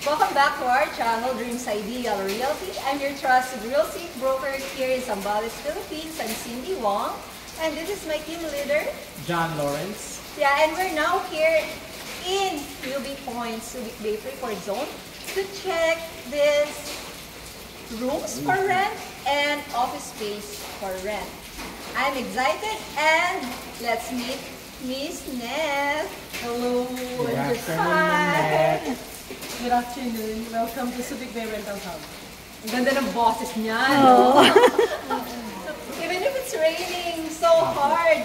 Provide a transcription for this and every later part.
Welcome back to our channel, Dreams Ideal Realty. I'm your trusted real estate broker here in Zambales, Philippines. I'm Cindy Wong, and this is my team leader, John Lawrence. Yeah, and we're now here in Subic Point, Subic Bay Freeport Zone to check this rooms for rent and office space for rent. I'm excited, and let's meet Miss Neth. Hello. Good afternoon, Good afternoon. Welcome to Subic Bay Rental Hub. Ang ganda ng boses niya, no? Even if it's raining so hard,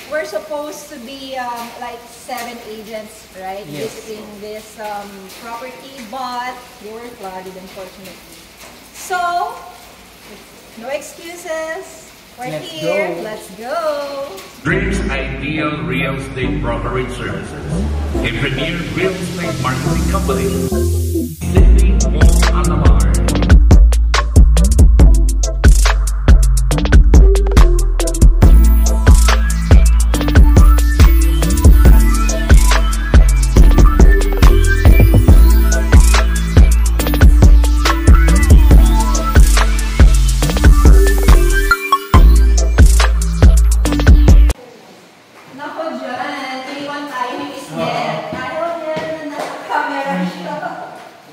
we're supposed to be like 7 agents, right? Yes. Visiting this property, but they were flooded, unfortunately. So, no excuses. We're Let's here. go. Let's go. Dreams Ideal Real Estate Brokerage Services, a premier real estate marketing company. Cindy Wong Alamar.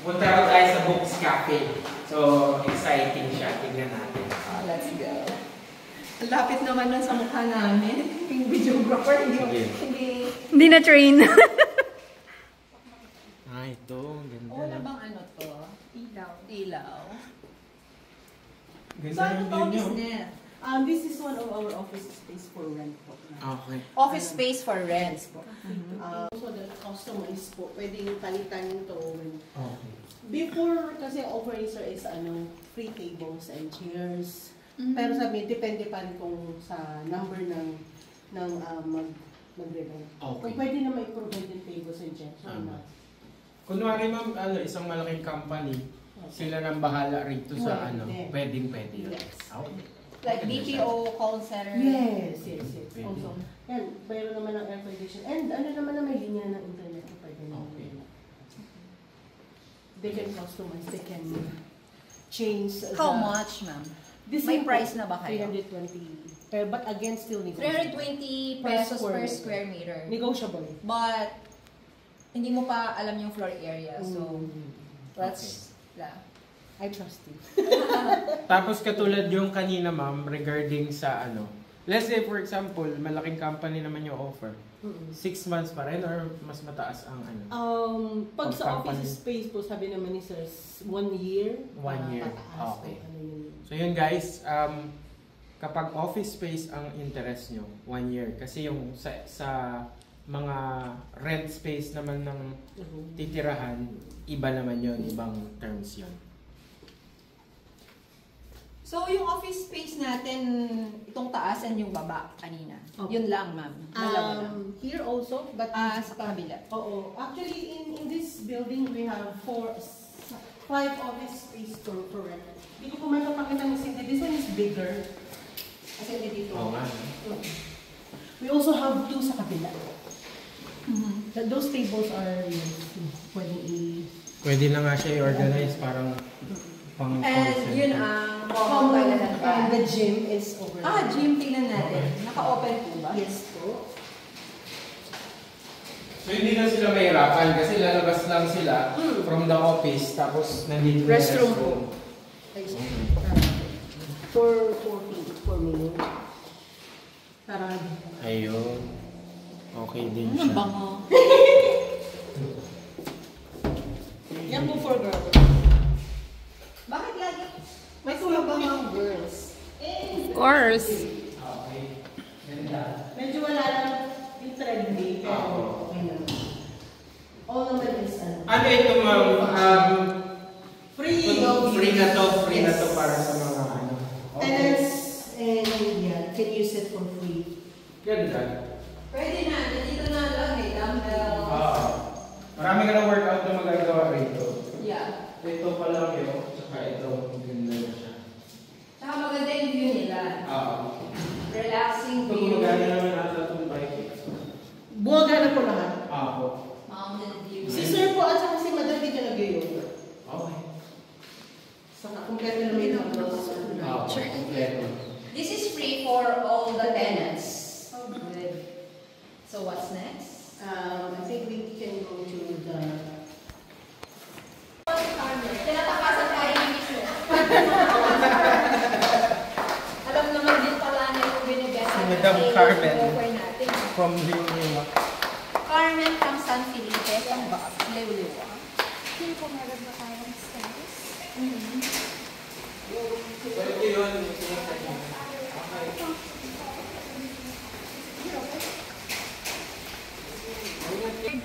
Punta raw tayo sa Books Cafe. So, exciting siya. Tignan natin. Let's go. Ang lapit naman nun sa mukha namin. Yung videographer, hindi na train. Ito. Ganda. wala bang ano to? Ilaw. Ganda So, ano yung to, view Miss niyo. Neth? This is one of our office space for rent po. Okay. Office space for rent. So the customized po, pwedeng palitan to. Okay. Before, kasi offering sir is free tables and chairs. Pero sabi, depende pa rin kung sa number ng mag-rent. Okay. Kung pwede na may provide yung tables and chairs. Kunwari ma'am, isang malaking company, sila nang bahala rito sa Pwede. pwedeng yun. Yes. Okay. Like BPO call center. Yes. Pwede. Also, yan, mayroon naman ng air condition. And naman na may linya ng internet. Pwede na. Okay. They can customize, they can change. How much, ma'am? May price na ba kayo? 320. But again, still negotiable. 320 pesos per square meter. Negotiable. But, hindi mo pa alam yung floor area. So, that's, I trust you. Tapos katulad yung kanina ma'am, regarding sa let's say for example, malaking company naman yung offer. 6 months pa rin or mas mataas ang Pag sa company? office space po, sabi naman ni sir, 1 year. 1 year. Pataas Okay. po, yun. So yun guys, kapag office space ang interest nyo, 1 year. Kasi yung sa mga rent space naman ng titirahan, iba naman yun, ibang terms yun. So, yung office space natin, itong taas and yung baba kanina. Okay. Yun lang, ma'am. Dalawa lang. Here also, but Sa kabila. oo. Actually, in this building, we have 5 office space for rent. Hindi ko po may papakita ng Cindy. This one is bigger. Kasi dito. Oo nga. We also have 2 sa kabila. Those tables are pwedeng Pwede na nga siya i-organize parang pang And yun ang common toilet and the and gym is over there. gym, tingnan natin. Naka-open po ba? Yes po. So hindi na sila mahirapan kasi lalabas lang sila from the office tapos nandito yung Restroom po. For 4 million. Para Ayun. Okay din Ano siya. bango? yan po for girl. Bakit lagi may sumabang ang girls? Of course. Okay. Ganda. Medyo wala lang yung trendy. Pero okay lang. All naman is Ano ito ma'am? free. Free na to para sa mga Tenants and can use it for free. Ganda. Pwede na. Dito na lang. May dumbbells. Marami ka na workout na magagawa rito. Yeah. Ito pa lang yun. Tsaka ito. Ganda na siya. Tsaka maganda yung view nila. Relaxing Ito view. gumagana naman natin itong bike. Buwagana po lahat. Ako. Mountain view. Si Sir po at saka si Madam dito nag-yoga. Kompleto na may numbers. This is free for all the tenants. Oh, good. So what's next? I think we can go to the... Tinatakasan tayo yung mismo. Alam naman din pala na yung binibesa. Si Madam Carmen. Offer natin. From Liwa. Carmen from San Felipe, from Liwa. Hindi po meron ba tayong stairs?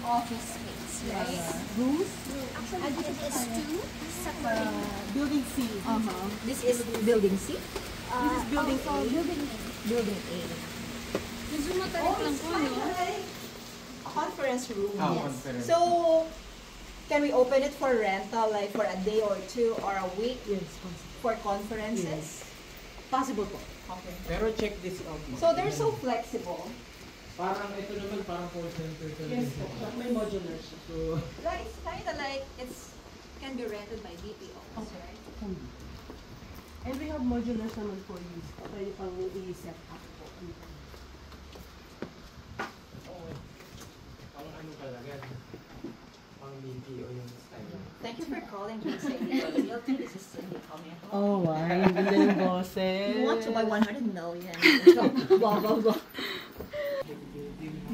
Office space, right? Rooms? Actually, it is two separate. Building C. This is building C. This is building A. Building A. Building A. Medyo matarik lang po, no? A conference room. Ah, Yes. conference. So, can we open it for rental, like for a day or two or a week Yes, possible. for conferences? Possible po. Okay. Pero check this out. So they're so flexible. Parang ito naman parang call center. Yes po. May modular siya. So, Like, it's kind of like it's can be rented by BPOs, right? And we have modulars naman for use. Pwede pang i-set up po. pang ano talaga. Pang BPO yung style. Thank you for calling Kinsey Realty. This is Cindy coming home. Oh, wow. Ang ganda yung boses. You want to buy 100 million? Blah, blah, blah.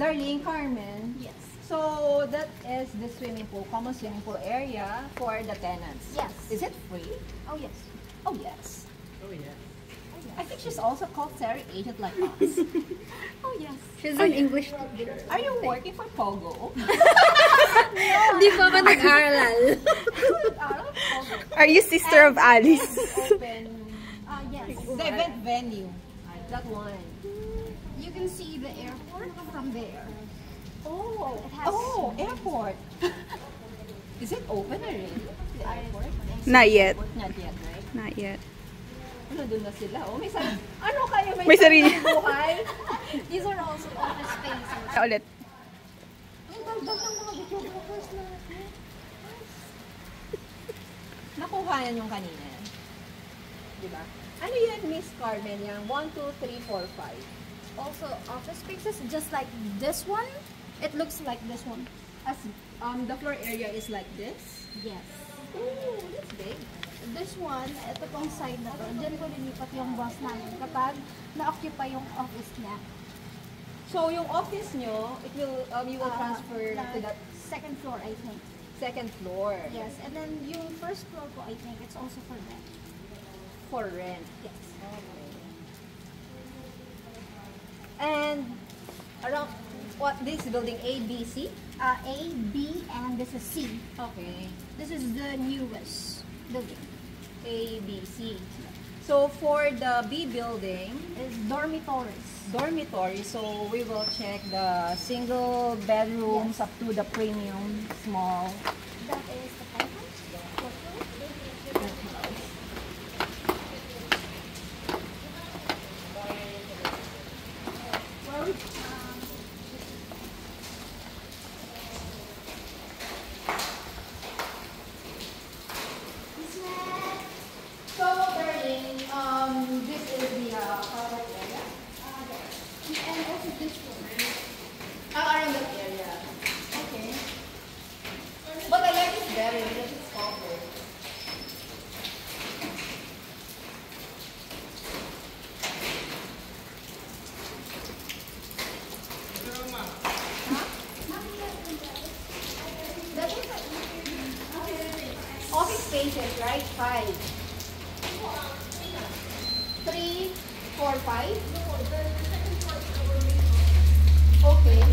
Darling Carmen. Yes. So that is the swimming pool, common swimming pool area for the tenants. Yes. Is it free? Oh, yes. Oh yes. Oh yeah. I think she's also called Terry agent like us. Oh, yes. She's an English teacher. Are you working for Pogo? Di pa ba nag-aaral? Pogo. Are you sister of Alice? Open Yes. the event venue. That one. You can see the airport from there. Oh, It has- airport. Is it open already? The airport? Not yet. Not yet, right? Not yet. Ano, doon na sila? Oh, may sarili. Ano kayo? May sarili. buhay? These are also office spaces. Ulit. Ang ganda ng mga videographers natin. Nakuha yan yung kanina. Diba? Ano yan, Miss Carmen? Yung 1, 2, 3, 4, 5. Also, office spaces just like this one. It looks like this one. As the floor area is like this. Yes. Ooh, that's big. This one, ito pong side na to, dyan ko lilipat yung boss namin kapag na-occupy yung office niya. So, yung office nyo, it will, you will transfer to that second floor, I think. second floor. Yes, and then yung first floor po, I think it's also for rent. For rent. Yes. And around, what, this building A, B, C? A, B, and this is C. Okay. This is the newest building. A, B, C. So, for the B building, Is dormitories. dormitory, so we will check the single bedrooms up to the premium small. That is the penthouse. So, darling, this is the covered area. And also this one. Around that area. Okay. But I like it better because it's covered. That is Office spaces, right? 5. 3, 4, 5. Okay.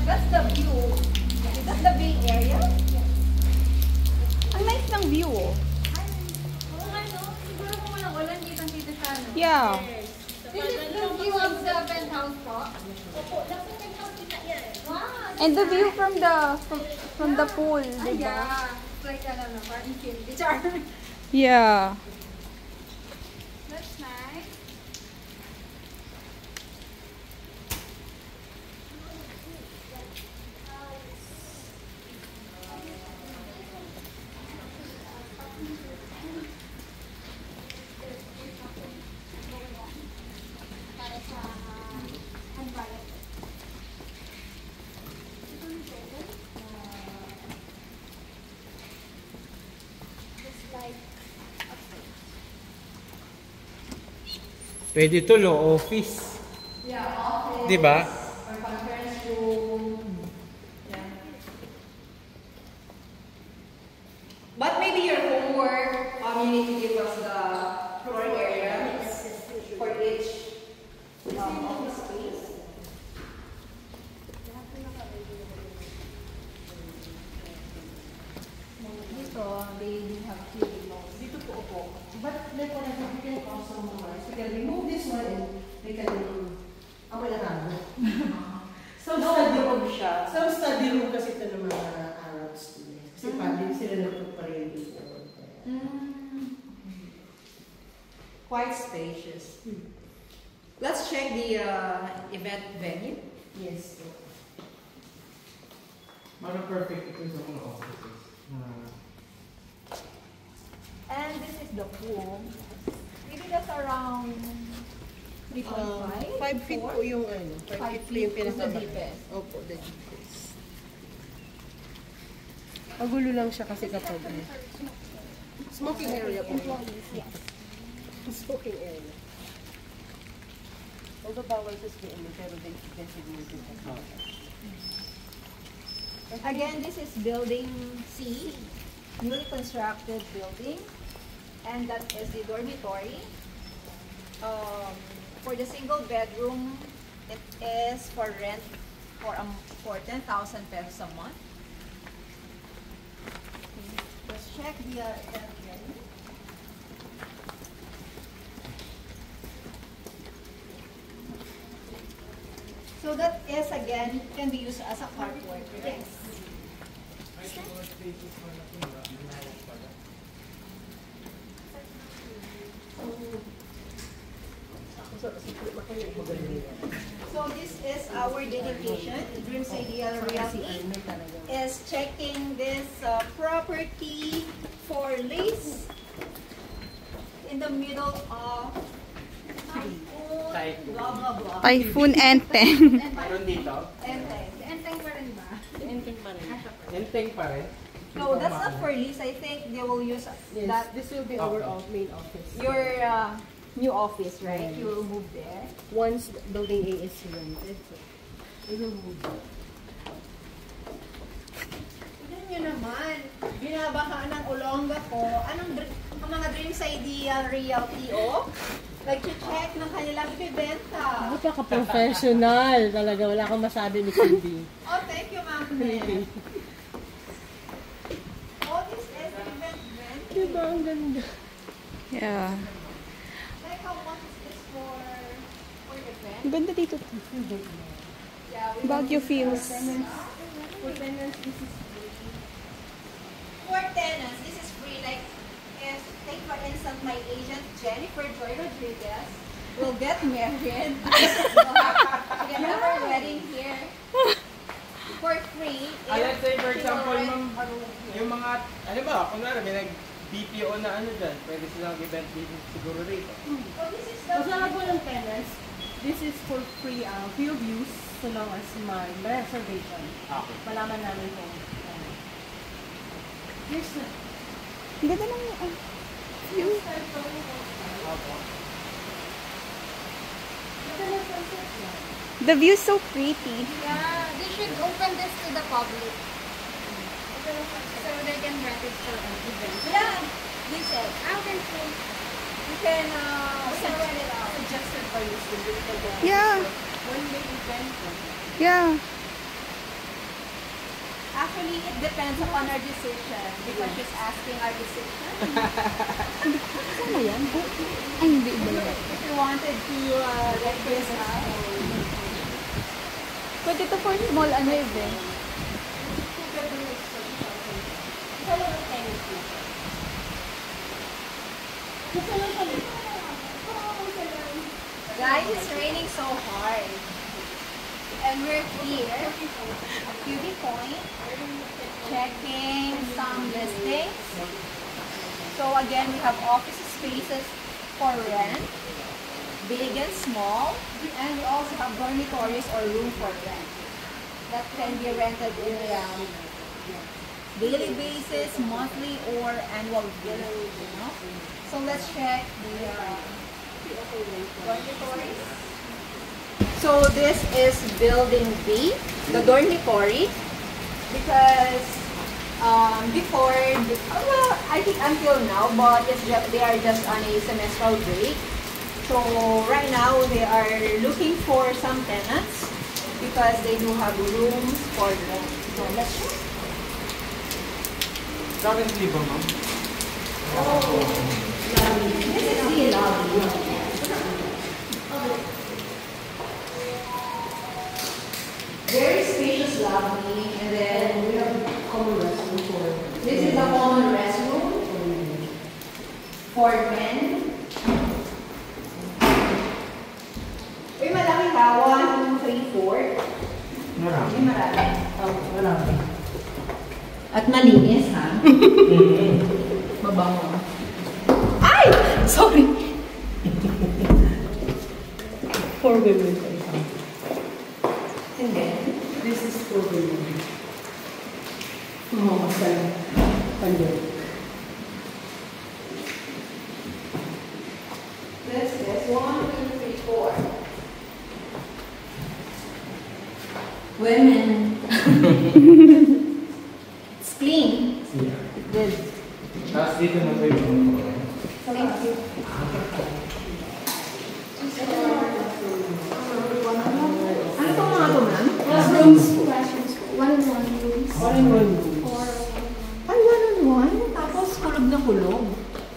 That's the view. Is that the Bay area? Ang nice ng view, oh. siguro kung walang kitang-kita siya, no? Yeah. This is the view of the penthouse po. Opo, nasa penthouse kita yan. Wow! And the view from the pool, diba? Yeah. It's like, parang infinity charm. Yeah. That's nice. Pwede to law office. Yeah, office. Di ba? Or conference room. Yeah. But maybe your homework, you need to give us the floor area for each office space. Dito, they have two remotes. Dito po po. But like for example, we can customize. We can remove this one and we can amoy na tago. Some study room siya. Some study room kasi ito ng mga Arab students. Kasi public sila nagpa-pray before. Quite spacious. Let's check the event venue. Yes. Para perfect ito sa mga offices. And this is the pool. Maybe that's around 3.5? 5 feet po yung ano. 5 feet po yung is the pinaka- deepest. Opo, the deepest. Magulo lang siya kasi kapag smoking area po. Employees, yes. Smoking area. Although bawal sa SPM, pero designated na. Again, this is building C, newly constructed building. And that is the dormitory. For the single bedroom, it is for rent for 10,000 pesos a month. Let's check the event venue. So that is again can be used as a carport. Yes. So this is our dedication. Dreams Ideal Realty is checking this property for lease in the middle of typhoon, blah blah blah. Typhoon Enteng. Meron dito? Enteng. Enteng pa rin ba? Enteng pa rin. No, that's not for lease. I think they will use Yes, that this will be our main office. your new office, right? You will move there. Once building A is rented, so we will move there. Tignan nyo naman, binabahaan ng Olonga ko. Ang mga Dreams Ideal Realty, oh? Nag-check ng kanilang ibibenta. Napaka-professional talaga. Wala kang masabi ni Cindy. Oh, thank you, Ma'am Nel. Oh, this is event venue. Diba ang ganda? Yeah. Like, how much is this for event? Ang ganda dito. Yeah, we Baguio feels. For tenants, this is free. For tenants, this is free. Like, if, take for instance, my agent, Jennifer Joy Rodriguez, will get married. We can have our wedding here for free. Let's say, for she will example, rent- yung mga, ano ba, kunwari may nag-BPO na ano dyan, pwede silang event business siguro rito. Oh, this is the Masarap po ng tenants. This is for free field use so long as may reservation. Okay. Malaman namin kung here's the Ang ganda ng view. The view is so pretty. Yeah, they should open this to the public. So they can rent it for an event. Yeah, they said. How can they? You can rent it out. suggested for you to do the Yeah. one-day event. Yeah. Actually, it depends upon our decision because she's asking our decision. Ano yan? Ay, hindi ba yan? If you wanted to rent this out, Pwede ito for small ano event. guys, it's raining so hard. And we're here at QB Point checking some listings. So again, we have office spaces for rent, big and small, and we also have dormitories or room for rent that can be rented in a daily basis, monthly, or annual basis. You know? So let's check the Dormitories. So this is building B, the dormitory, because before, well, I think until now, but they are just on a semestral break. So right now they are looking for some tenants because they do have rooms for rent. So let's show. Currently ba, ma'am? This is the lobby. Very spacious lobby, and then We have common restroom for. this is a common restroom for men. Uy, malaki ka. 1, 2, 3, 4. Marami. Uy, marami. Marami. At malinis, ha? Mabango. Ay! Sorry! For women pa isa. And then, This is for women. Oo, masaya. Pandyan. this is 1, 2, 3, 4. Women. It's clean. Yeah. Good. Tapos dito na kayo. Thank you. Ano itong mga ito, ma'am? Classrooms. Classrooms. One-on-one rooms. One-on-one. Or Ay, 1-on-1. Tapos kulog na kulog.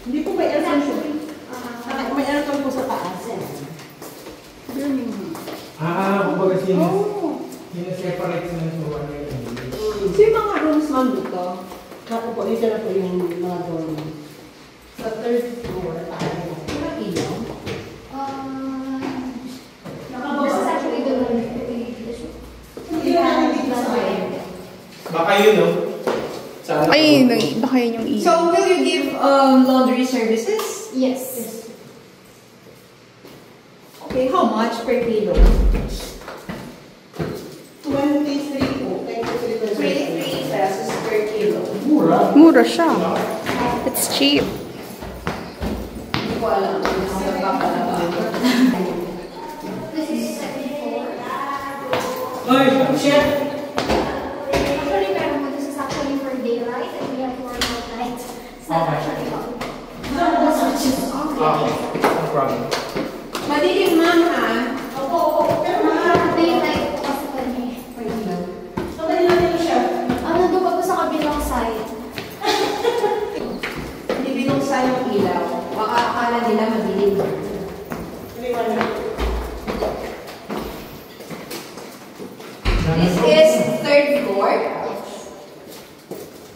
Hindi po may aircon po. actually, May aircon po sa taas. Kumbaga oh, sineseparate sila sa one year. So yung mga rooms, ma'am, dito? Ako po, dito na po yung mga dorm. Sa third floor, tayo. Walang ilaw. this is actually the room. Hindi na natin dito sa bayan. Baka yun, no? Sana Ay, baka yun yung So, will you give laundry services? Yes. Okay, how much per kilo? 23 po. 23 pesos per kilo. Mura. Mura siya. It's cheap. Hindi ko alam kung saan nagpapalabang. This is second floor. Ay, chef! Actually, pero this is actually for daylight and we have for night. It's not Okay. actually on. Okay, no problem. Madilim, ma'am, ha? Opo. Pero mga daylight po kasi kami. So, dali lang yung chef. Ano doon pa po sa kabilang side? Hindi binuksan yung ilaw. Baka akala nila madilim. This is third floor.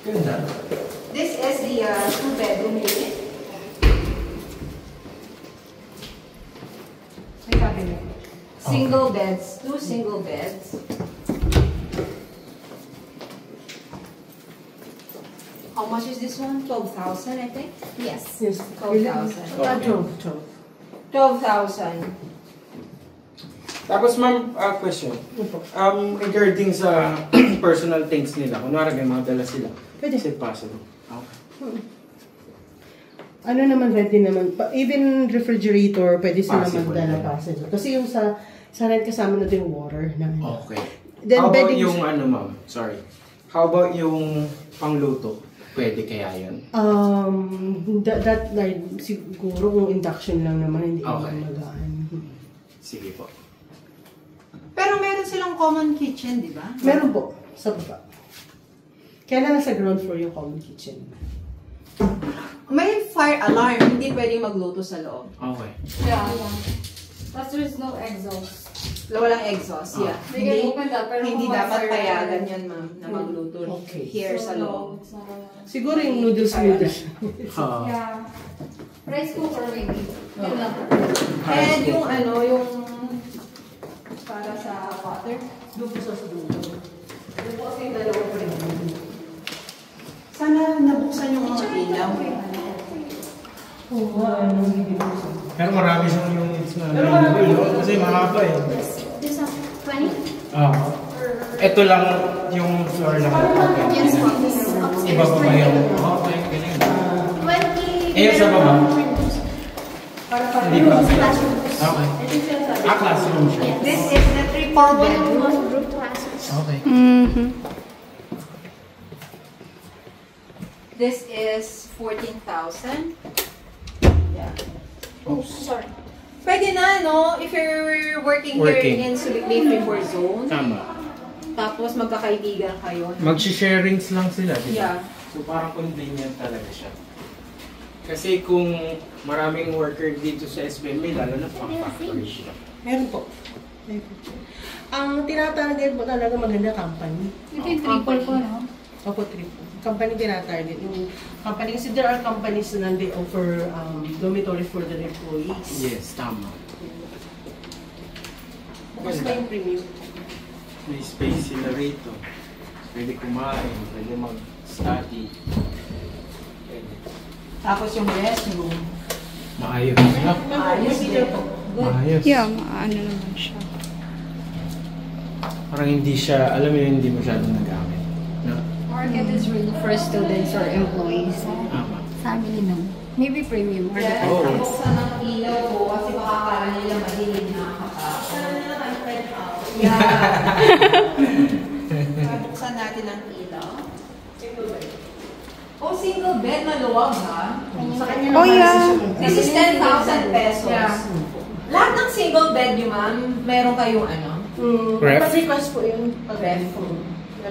Ganda. This is the two-bedroom unit. May cabinet. Single beds. 2 single beds. How much is this one? 12,000, I think. Yes. Yes. 12,000. Okay. 12,000. Tapos ma'am, question. Regarding sa personal things nila, kunwari may mga dala sila. Pwede. Is it possible? Okay. Ano naman, ready naman. Even refrigerator, pwede sila Possible, magdala yeah. passenger. Kasi yung sa rent kasama na din water na. Okay. Then How about bedding- yung ano ma'am? Sorry. How about yung pangluto? Pwede kaya yun? That like, siguro kung induction lang naman, hindi Okay. naman magaan. Sige po. Pero meron silang common kitchen, di ba? Meron po, sa baba. Kaya lang nasa ground floor yung common kitchen. May fire alarm. Hindi pwedeng magluto sa loob. Okay. Yeah. But there is no exhaust. Walang exhaust, yeah. We can open that, pero Hindi kung dapat fire payagan yun, ma'am, na magluto Okay. here So, sa loob. it's not a- Siguro yung noodles. Yeah. Rice cooker maybe. Yun lang. And yung ano, yung para sa water. Doon po sa dulo. Yung po kasi yung dalawang pa rin. Sana nabuksan yung mga ilaw. Oo, ano, hindi po sa. Pero marami siyang units na available, no? Kasi mahaba eh. This is 20? Ito lang yung floor na Yes, kapag. upstairs. Iba pa ba yung... Okay, ganyan. 20. Eh, sa baba? Para Hindi ba? classroom. Okay. I think sinasabi. Classroom siya. This is the triple bedroom. Group classes. Okay. This is 14,000. Yeah. Oops. Sorry. Pwede na, no? If you're working here in Subic Bay Free Zone, Tama. tapos magkakaibigan kayo. Mag-sharings lang sila, di ba? Yeah. So parang convenient talaga siya. Kasi kung maraming worker dito sa SBMA, lalo na pang factory siya. Meron po. Ang tinatarget mo talaga maganda company. Ito yung triple ko, no? Opo, triple. Company tinatarget. Yung company, kasi there are companies na they offer dormitory for their employees. Yes, tama. Bukas na yung premium. May space sila rito. Pwede kumain, pwede mag-study. Pwede. Tapos yung restroom. Maayos. Ayos din. Maayos. Yeah, ano naman siya. Parang hindi siya, alam mo yun, hindi masyadong nagamit. No? Market is really for students or employees. Tama. Family no. Maybe premium. Or Kaya Oo. buksan ng ilaw ko kasi baka akala nila madilim na kakasya. Yeah. Buksan natin ang ilaw. Oh, single bed, maluwag ha? Sa kanya Oh, naman, yeah. This is 10,000 pesos. Yeah. Lahat ng single bed nyo, ma'am, meron kayong ano? Ref? Pag-request po yung pag-ref.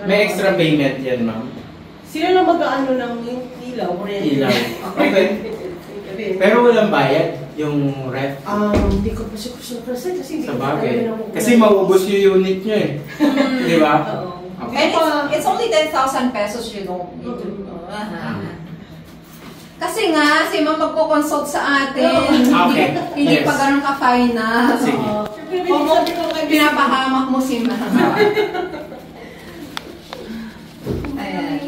May extra payment yan, ma'am. Sino na mag-ano ng ilaw? Ilaw. Okay. Pero walang bayad yung ref. Hindi ko pa siya kasi hindi Sa ko bagay. talaga nakukuha. Kasi maubos yung unit nyo eh. Di ba? Oo. Okay. And it's only 10,000 pesos you don't need to. Kasi nga, si ma'am magpo-consult sa atin. Okay. Hindi Yes. pa ganun ka-final. Sige. Pinapahamak mo si ma'am. Ayan.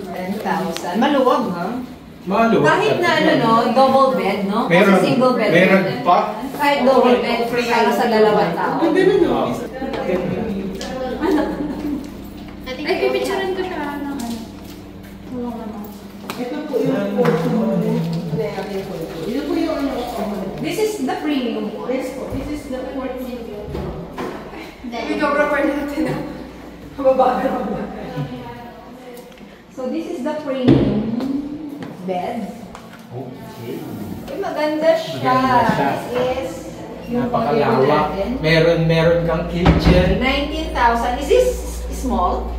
10,000. Maluwag, ha? Maluwag. Kahit na ano, no, double bed, no? Meron. Kasi single bed. Meron pa. Kahit double bed, para sa dalawang tao. Ang ganda no? Oo. Ay, pipicturean ko siya ng ano. Ito po yung photo mo. Ito po yung ano. This is the premium one. Yes po. This is the 14. Videographer natin na. Mababa. So this is the premium bed. Okay. Eh, maganda siya. Maganda siya. This is yung model Napakalawak. natin. Meron kang kitchen. 19,000. Is this small?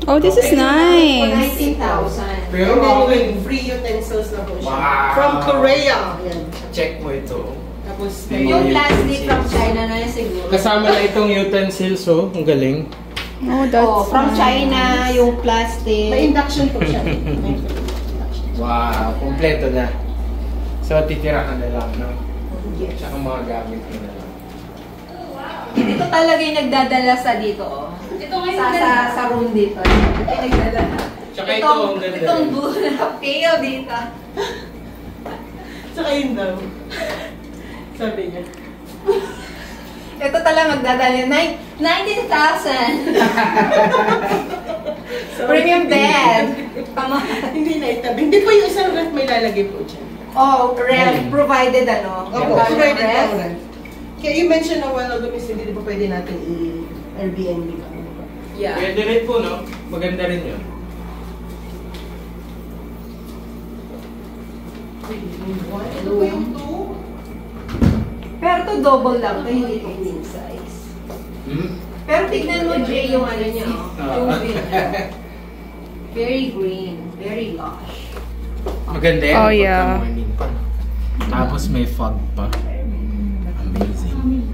Oh, this is For nice. 19,000. Pero And then okay. with free utensils na po siya. Wow. From Korea. Yan. Check mo ito. Tapos Yung plastic from China na yan siguro. Kasama na itong utensils, oh. Ang galing. Oh, that's Oh, from nice. China, yung may plastic. induction po siya. Wow, kompleto na. So, titira ka na lang, no? Yes. Tsaka mga gamit mo na lang. Ito talaga yung nagdadala sa dito, oh. Ito ngayon Sa room dito. Ito yung nagdadala. Tsaka ito, ang ganda Itong rin. blue na pale dito. Saka yun daw. Sabi niya. Ito talaga magdadala. 19,000. Premium bed. Come on. Hindi na itabi. Hindi po yung isang ref may lalagay po dyan. Oh, ref. Provided ano. Opo, Yung provided ref. po ref. Kaya you mentioned a while ago, Miss, hindi pa pwede natin i-Airbnb ba? Yeah. Pwede rin po, no? Maganda rin yun. Ito po yung two. Pero to double lang. Ito hindi to queen size. Hmm? Pero tignan mo, Jay, yung ano niya. Oh. Yung Ah. view niya. Very green. Very lush. Maganda yan. Oh, pagka yeah. morning pa. Tapos may fog pa. Amazing.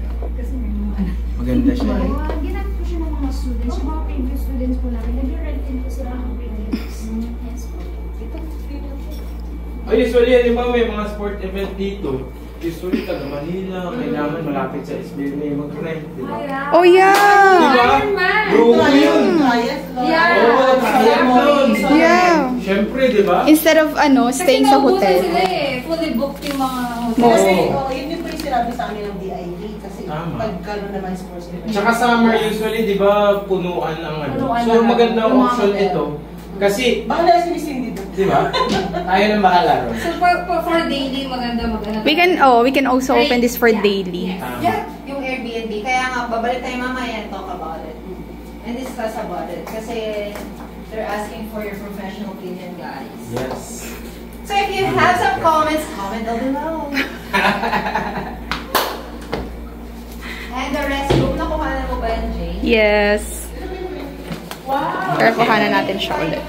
Maganda siya. Ginamit ko siya ng mga students. Yung mga previous students po namin, nag-rent din po sila ng previous. Yes po. Oh, usually, di ba may mga sport event dito? Usually, taga Manila, kailangan malapit sa SBMA mag-rent, di ba? Oh, Di yeah. ba? Grupo yun. Yeah. Oo, triathlon. Yeah. Siyempre, di ba? Instead of staying sa hotel. sila eh. Fully booked yung mga Kasi, Oo. yun din po yung sinabi sa amin ng DID. Kasi Tama. pagkaroon naman sports event. Tsaka summer usually, di ba, punuan ang ano. Punuan So, na. magandang Yung mga option hotel. ito. Kasi, Baka nasa Miss Cindy doon. Di ba? Tayo nang bahala ron. So for daily, maganda. We can also open this for daily. Yeah, yung Airbnb. Kaya nga, babalik tayo mamaya and talk about it. And discuss about it. Kasi they're asking for your professional opinion, guys. Yes. So if you have some comments, comment down below. And the restroom, nakuha na mo ba yan, Jane? Yes. Wow! Pero kuhanan natin siya ulit.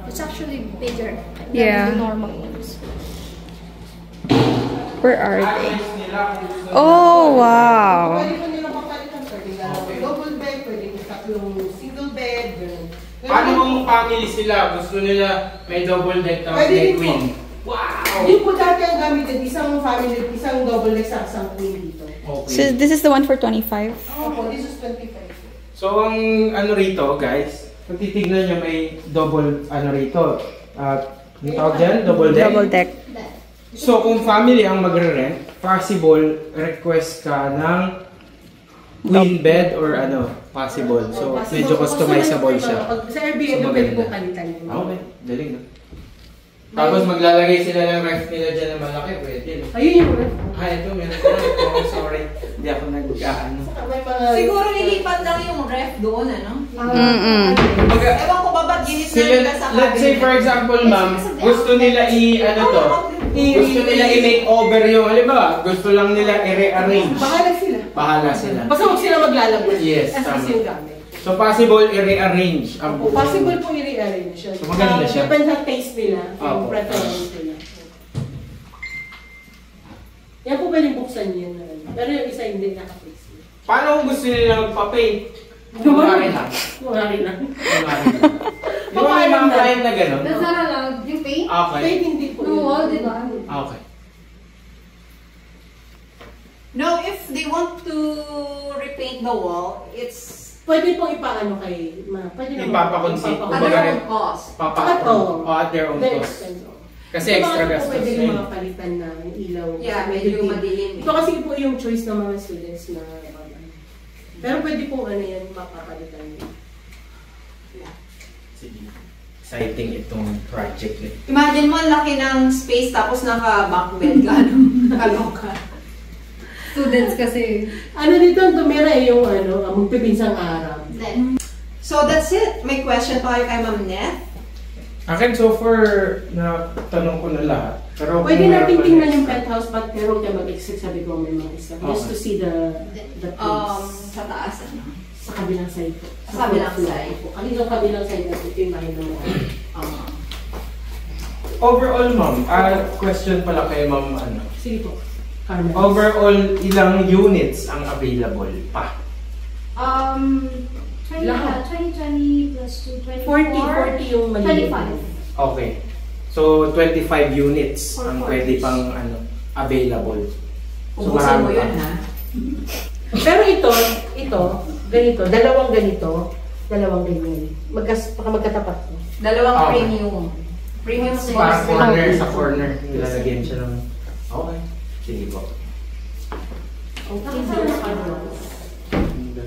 It's actually bigger Yeah. than the normal ones. Where are they? Oh, wow. Pwede ko nilang makalitan. Pwede double bed, pwede tatlong single bed. Ganun. Paano kung family sila? Gusto nila may double deck tapos Pwede may din po. queen. Wow! Yung po dati ang gamit din, isang family, isang double deck sa isang queen dito. So Okay. this is the one for 25. Opo, this is 25. So, ang ano rito, guys, kung titignan nyo may double, ano rito, yung tawag dyan? Double deck? Double deck. So, kung family ang magre-rent, possible, request ka ng queen bed or ano, possible. So, medyo customizable siya. Pag sa Airbnb, So, pwede maganda. po kalitan yun. Okay, galing na. Tapos maglalagay sila ng ref nila dyan na malaki, pwede. Ayun yung ref. Ito, meron ko. Oh, sorry. Hindi ako nag-ano. May mga... Siguro nilipat lang yung ref doon, ano? Ewan ko ba ba't ginit na Sila, nila sa let's say for example, ma'am, gusto nila ano to, gusto nila i-make over yung, halimbawa, gusto lang nila i-rearrange. Bahala sila. Bahala sila. Basta huwag sila maglalabas. Yes, As tama. is yung gamit. So possible i-rearrange ang buong. Possible po i-rearrange siya. So, maganda siya. Depende sa taste nila, Opo. yung preference nila. Yan po pwedeng buksan yan. Pero yung isa hindi naka-fix. Paano kung gusto nila magpa-paint? Gumamit. Kunwari lang. Kunwari lang. Kunwari lang. Di ba may mga client na gano'n? That's not allowed. Yung paint? Okay. Kahit hindi po. No wall, di ba? Okay. No, if they want to repaint the wall, it's Pwede pong ipaano kay... Pwede naman. Ipapakonsent. at Kumbaga their rin, own cost. O at their own Very cost. expensive. Kasi Yung extra mga gastos Pwede na rin yun. mga palitan na ilaw. Yeah, Kasi medyo dim. madilim. Ito kasi po yung choice ng mga students na... Pero pwede pong ano yan, makapalitan yun. Sige. Exciting itong project eh. Imagine mo, ang laki ng space tapos naka-bunk bed ka, no? Kaloka. Students kasi. Ano dito ang tumira yung ano, magpipinsang araw. So that's it. May question pa kayo kay Ma'am Neth? Akin so far, na tanong ko na lahat. Pero Pwede kung meron natin pa tingnan next- yung penthouse, but pero huwag ka mag-exit sabi ko may mga isa. Just to see the place. Sa taas, ano? Sa kabilang side po. Sa kabilang side. po. Kabilang kabilang side natin ito yung bahay ng mga. Overall, ma'am, question pala kay ma'am, ano. Sige po. Carmen. Overall, ilang units ang available pa? 2020 plus 2, 40 yung mali. 25. Okay. So, 25 units For ang four pwede years. pang available. So, Ubusin mo marami yun, pa. ha? Pero ito, ganito, dalawang ganyan. Magkatapat po. Dalawang Okay. premium. Premium Parang space. corner sa corner. Nilalagyan siya ng... Okay. Sige po. Okay, zero Carmen.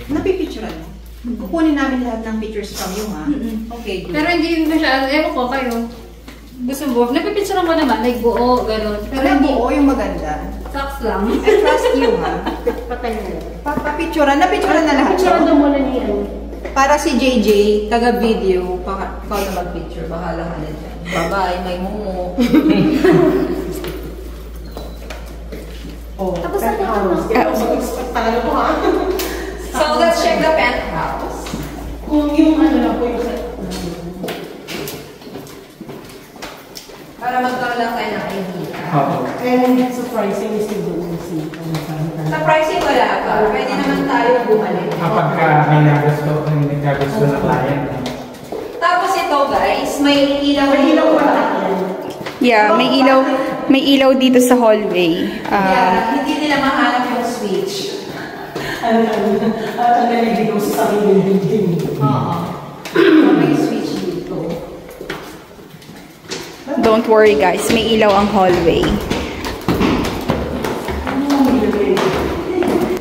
Napipicturean mo? Kukunin namin lahat ng pictures from you, ha? Okay, good. Pero hindi masyado. Ewan ko kayo. Gusto mo. Napipicturean ko naman. Like buo, gano'n. Pero Pero hindi. buo yung maganda. Socks lang. I trust you, ha? Patay na lang. Papapicturean. Napicturean na lahat. Picture daw muna ni ano. Para si JJ, taga-video, ikaw na mag-picture. Bahala ka na dyan. Bye-bye, may mumu. Tapos na Talaga po ha. So, let's check the penthouse. Kung yung ano lang po yung Para magkaroon lang tayo ng idea. Oo. and surprising is yung doon si Sa pricing wala pa. Pwede naman tayo bumalik. Kapag may nagkagusto na client. Tapos ito guys, may ilaw Yeah, may ilaw dito sa hallway. Yeah, hindi nila mahanap yung switch. ang naliligaw sa sarili ng building. Oo. May switch dito. Don't worry guys, may ilaw ang hallway.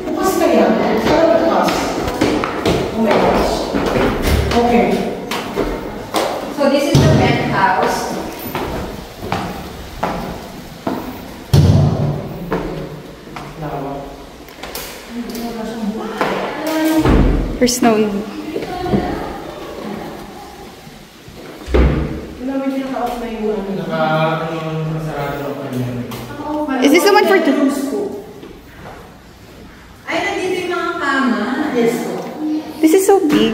Bukas kaya? Saan bukas? Oh my gosh. Okay. There's no... Is this the one for two? Ay, nandito yung mga kama. Yes po. This is so big.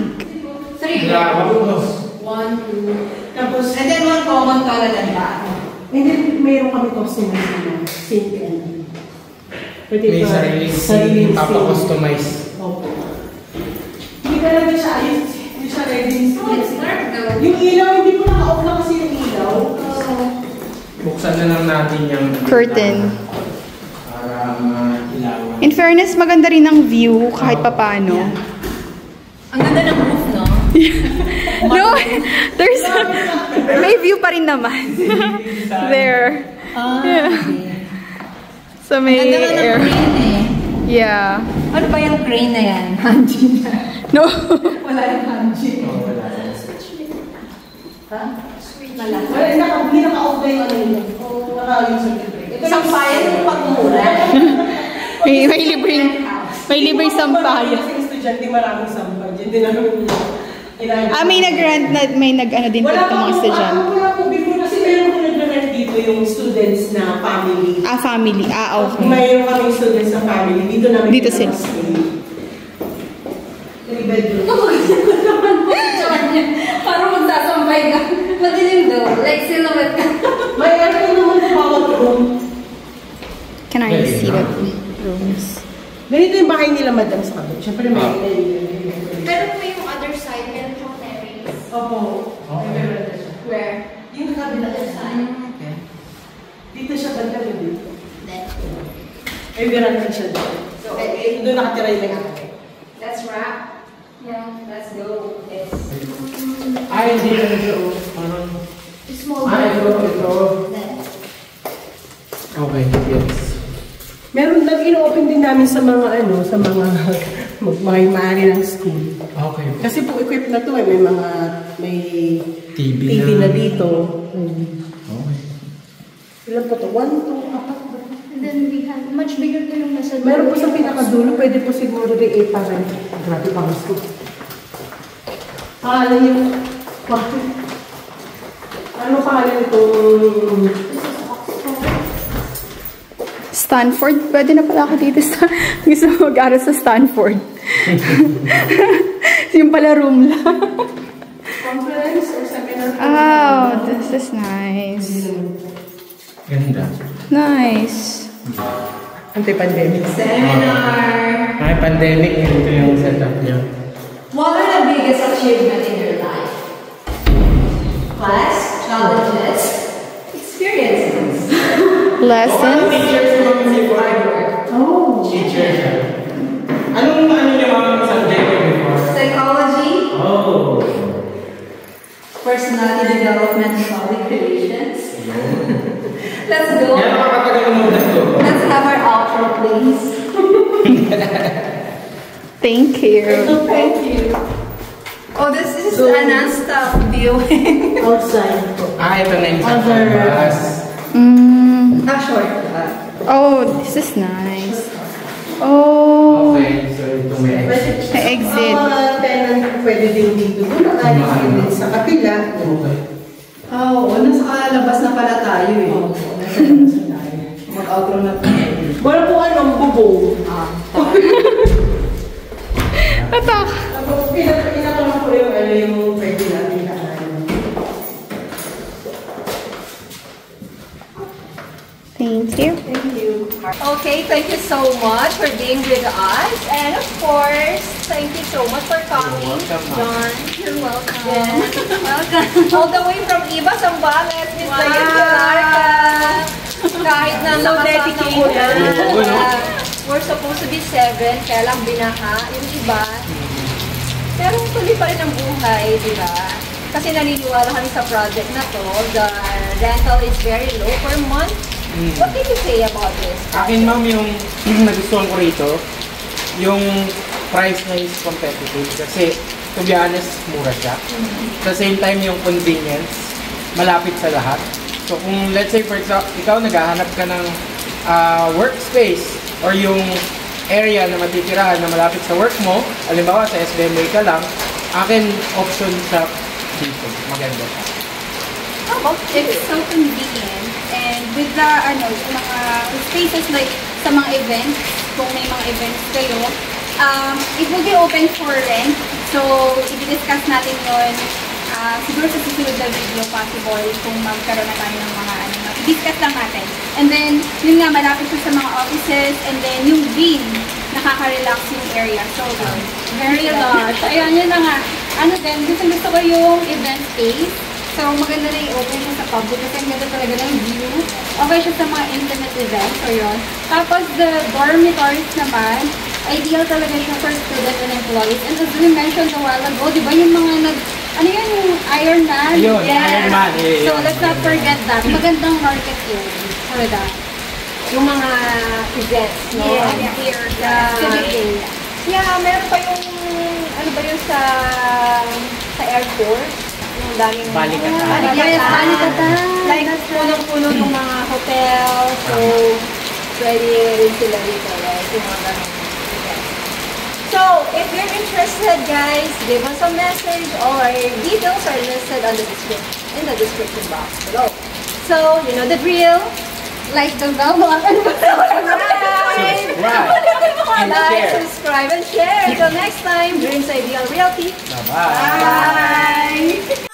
3. 1, 2. Tapos, And then one common toilet and bathroom. and then mayroon kami customers na sink and pwede May ba? sariling papa-customize. Opo. Hindi ka lang siya ayos. Hindi siya ready. Oh, it's dark though. Yung ilaw, hindi ko naka-off na kasi yung ilaw. Buksan na lang natin yung Curtain. para mailawan. In fairness, maganda rin ang view kahit papano. Ang ganda ng roof, no? No, there's... may view pa rin naman. There. Yeah. So may Ganda nga ng air. crane eh. Yeah. Ano ba yung crane na yan? Hanji na. No. Wala yung hanji. Oh, wala. Ha? Wala, hindi naka-off na yung ano yun. Naka-yung circuit breaker. Isang bayan yung pagmumura. May libreng sampayan. Kasi estudyante, maraming sampay. Diyan din namin May nag-rent na, may nag-ano din po wala itong mga estudyante. Wala po before kasi meron ko nag-rent dito yung students na family. Family. Okay. Mayroon kaming students na family. Dito namin Dito sila. 3 bedroom. Parang magsasampay ka. Madilim daw. Like silhouette ka. May aircon naman po bawat room. Can I see what rooms? Ganito yung bahay nila, madam, sa kabit. Siyempre may... Pero po yung other side, meron siyang terrace. Opo. Meron na siya. Where? Yung kabila side. Dito siya banda mo dito. May veranda siya dito. So, doon nakatira yung nangyari. Let's wrap. Yeah, let's go. Yes. Ay, hindi na siya. Parang... Small ito. Okay, yes. Meron nag-ino-open din namin sa mga ano, sa mga magmahimari ng school. Okay. Kasi po equipped na to eh, may mga may TV na dito. Okay. Ilan po to? 1, 2, 4. And then we have, much bigger to yung nasa Meron po sa pinakadulo, pwede po siguro rin para grabe pang school. Pangalan yung kwarto. Ano pangalan itong... Stanford? Pwede na pala ako dito sa... Gusto mo mag-aral sa Stanford. Yung pala room lang. Conference or seminar? Oh, this is nice. Ganda. Nice. Anti-pandemic. Seminar. Ay, pandemic, ganito yung setup niya. What are the biggest achievement in your life? Class, challenges, experiences. Lessons? Oh. Teacher siya. Anong niyo mga subject niyo before? Psychology, Oh. personality development, and public relations. Let's go. Yan makakatagal mo na ito. Let's have our outro, please. Thank you. Thank you. Oh, this is a non-stop viewing. Outside po. Ito na yung sa Other- bus. Short. Oh, this is nice. Oh, Okay, so ito may exit. may exit. Ang mga tenant pwede din dito. Doon nakalisin din sa kapila. Okay. Oo, nasa labas na pala tayo eh. Mag-outro na tayo. Wala po anong bubong. Atak. Tapos pinaka lang po yung ano yung pwede natin na ano. Thank you. Thank you. Okay, thank you so much for being with us. And of course, thank you so much for coming, John. You're welcome. Yes. Welcome. All the way from Iba, Zambales, Miss Diane Galarca. Kahit na So nakasama dedicated. ko we're supposed to be 7, kaya lang binaha. Yung iba, pero tuloy pa rin ang buhay, di ba? Kasi naniniwala kami sa project na to. The rental is very low per month. What can you say about this? Akin ma'am, yung nagustuhan ko rito, yung price na is competitive kasi to be honest, mura siya. At the same time, yung convenience, malapit sa lahat. So kung let's say for example, ikaw naghahanap ka ng workspace or yung area na matitirahan na malapit sa work mo, halimbawa sa SBMA ka lang, akin option siya dito. Maganda siya. How about you? It's so convenient. And with the, yung mga spaces like sa mga events, kung may mga events kayo, it will be open for rent. So, i-discuss natin yun. Siguro sa susunod na video possible kung magkaroon na tayo ng mga i-discuss lang natin. And then, yun nga, malapit siya sa mga offices. And then, yung green, nakaka-relax yung area. So, very large. Ayan, yun na nga. Gusto ko yung event space. So, maganda na i-open siya sa public kasi ang ganda talaga ng view. Okay siya sa mga intimate events. So, yun. Tapos, the dormitories naman, ideal talaga siya for students and employees. And as we mentioned a while ago, di ba yung mga yung Iron Man? Yun, Iron Man. So, let's not forget that. Magandang market yun for that. Yung mga events, no? Here, the civic area. Yeah, meron pa yung, sa airport. Yung daming... Balikatan. Yes, balikatan. Like, punong-puno ng mga hotel. So, pwede rin sila dito, right? Yung mga ganun. So, if you're interested, guys, give us a message. All our details are listed on in the description box below. So, you know the drill. Like the bell button. Like, subscribe, and share. Until next time, Dreams Ideal Realty. Bye-bye. Bye.